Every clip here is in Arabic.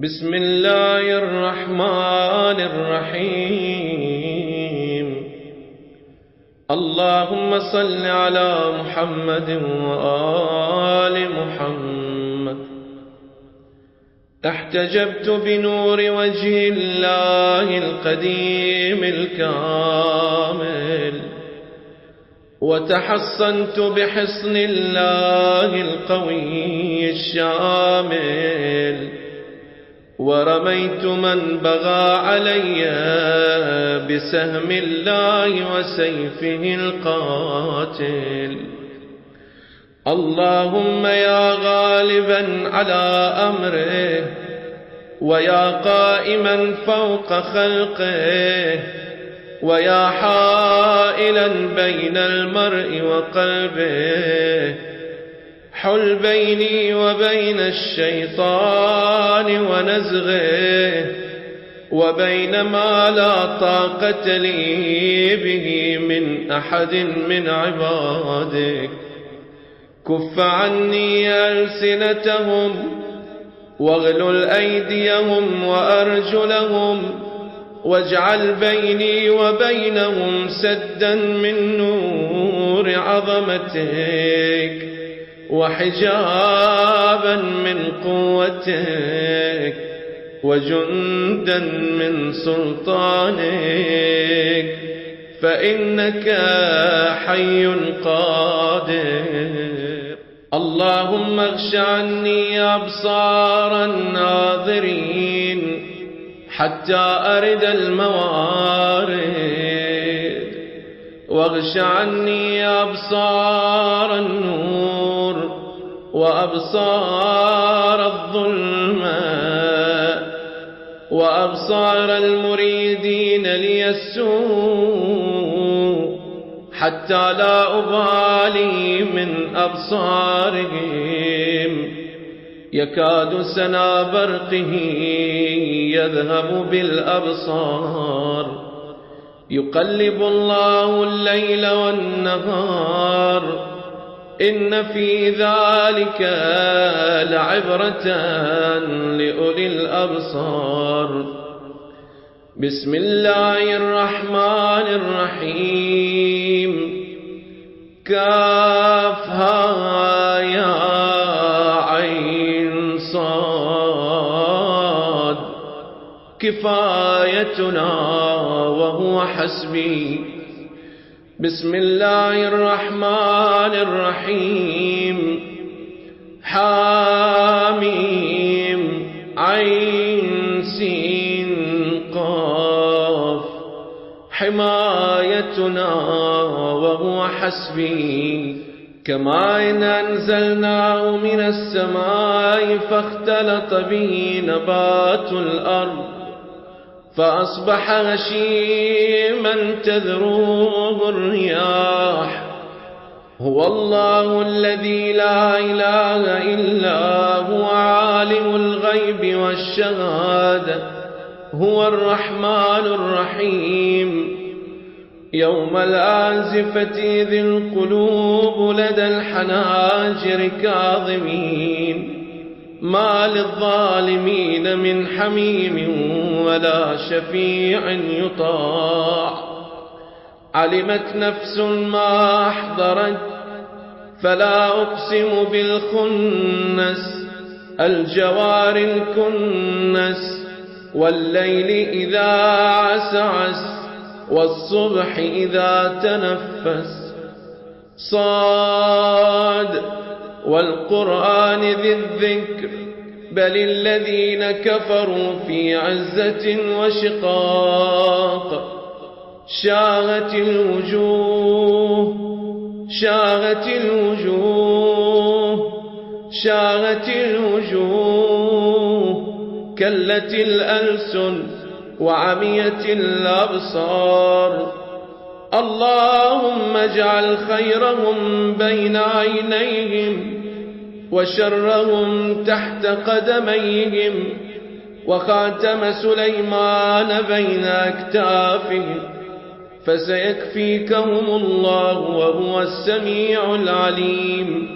بسم الله الرحمن الرحيم. اللهم صل على محمد وآل محمد. احتجبت بنور وجه الله القديم الكامل، وتحصنت بحصن الله القوي الشامل، ورميت من بغى علي بسهم الله وسيفه القاتل. اللهم يا غالبا على أمره، ويا قائما فوق خلقه، ويا حائلا بين المرء وقلبه، حل بيني وبين الشيطان ونزغه، وبين ما لا طاقة لي به من أحد من عبادك. كف عني ألسنتهم، واغلل أيديهم وأرجلهم، واجعل بيني وبينهم سدا من نور عظمتك، وحجابا من قوتك، وجندا من سلطانك، فإنك حي قادر. اللهم اغش عني أبصار الناظرين حتى أرد الموارد، واغش عني أبصار النور وأبصار الظلمة، وأبصار المريدين لي السوء، حتى لا أبالي من أبصارهم. يكاد سنا برقه يذهب بالأبصار، يقلب الله الليل والنهار، إن في ذلك لعبرة لأولي الأبصار. بسم الله الرحمن الرحيم. كافها يا عين صاد، كفايتنا وهو حسبي. بسم الله الرحمن الرحيم. حاميم عين سين قاف، حمايتنا وهو حسبي. كما إن أنزلناه من السماء فاختلط به نبات الأرض، فأصبح هشيما تذروه الرياح. هو الله الذي لا إله إلا هو، عالم الغيب والشهادة، هو الرحمن الرحيم. يوم الآزفة إذ القلوب لدى الحناجر كاظمين، ما للظالمين من حميم ولا شفيع يطاع. علمت نفس ما أحضرت، فلا أقسم بالخنس، الجوار الكنس، والليل إذا عسعس، والصبح إذا تنفس. صاد والقرآن ذي الذكر، بل الذين كفروا في عزة وشقاق. شاغت الوجوه، شاغت الوجوه، شاغت الوجوه، كلت الألسن وعميت الأبصار. اللهم اجعل خيرهم بين عينيهم، وشرهم تحت قدميهم، وخاتم سليمان بين أكتافهم، فسيكفيكهم الله وهو السميع العليم.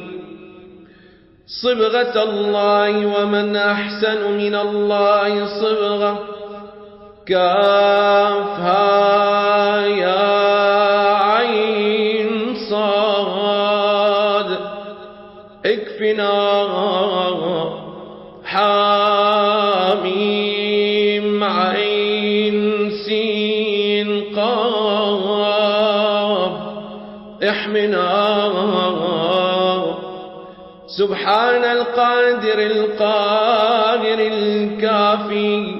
صبغة الله ومن أحسن من الله صبغة كافها يا عين صاد اكفنا حاميم عين سين قاف احمنا سبحان القادر القاهر الكافي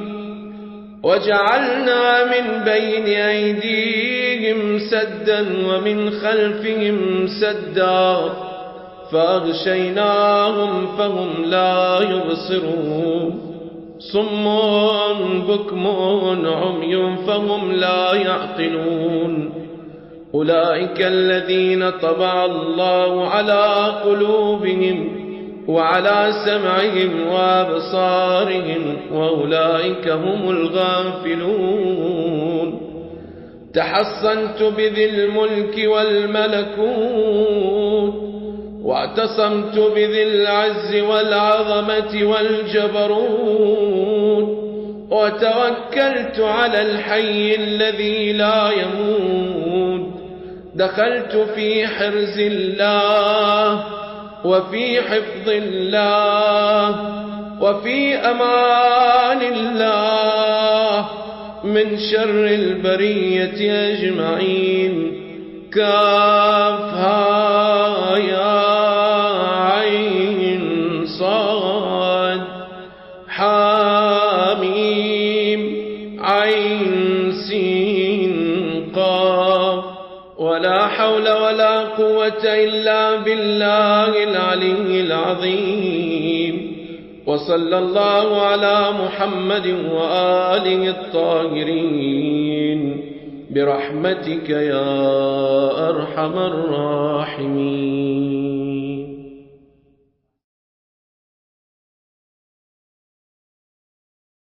وجعلنا من بين أيديهم سدا ومن خلفهم سدا فأغشيناهم فهم لا يبصرون صم بكم عمي فهم لا يعقلون أولئك الذين طبع الله على قلوبهم وعلى سمعهم وأبصارهم وأولئك هم الغافلون تحصنت بذي الملك والملكوت واعتصمت بذي العز والعظمة والجبروت وتوكلت على الحي الذي لا يموت دخلت في حرز الله وفي حفظ الله وفي أمان الله من شر البرية أجمعين كافها يا عين صاد حاميم عين سين قاف ولا حول ولا قوة إلا بالله العلي العظيم وصلى الله على محمد وآله الطاهرين برحمتك يا أرحم الراحمين.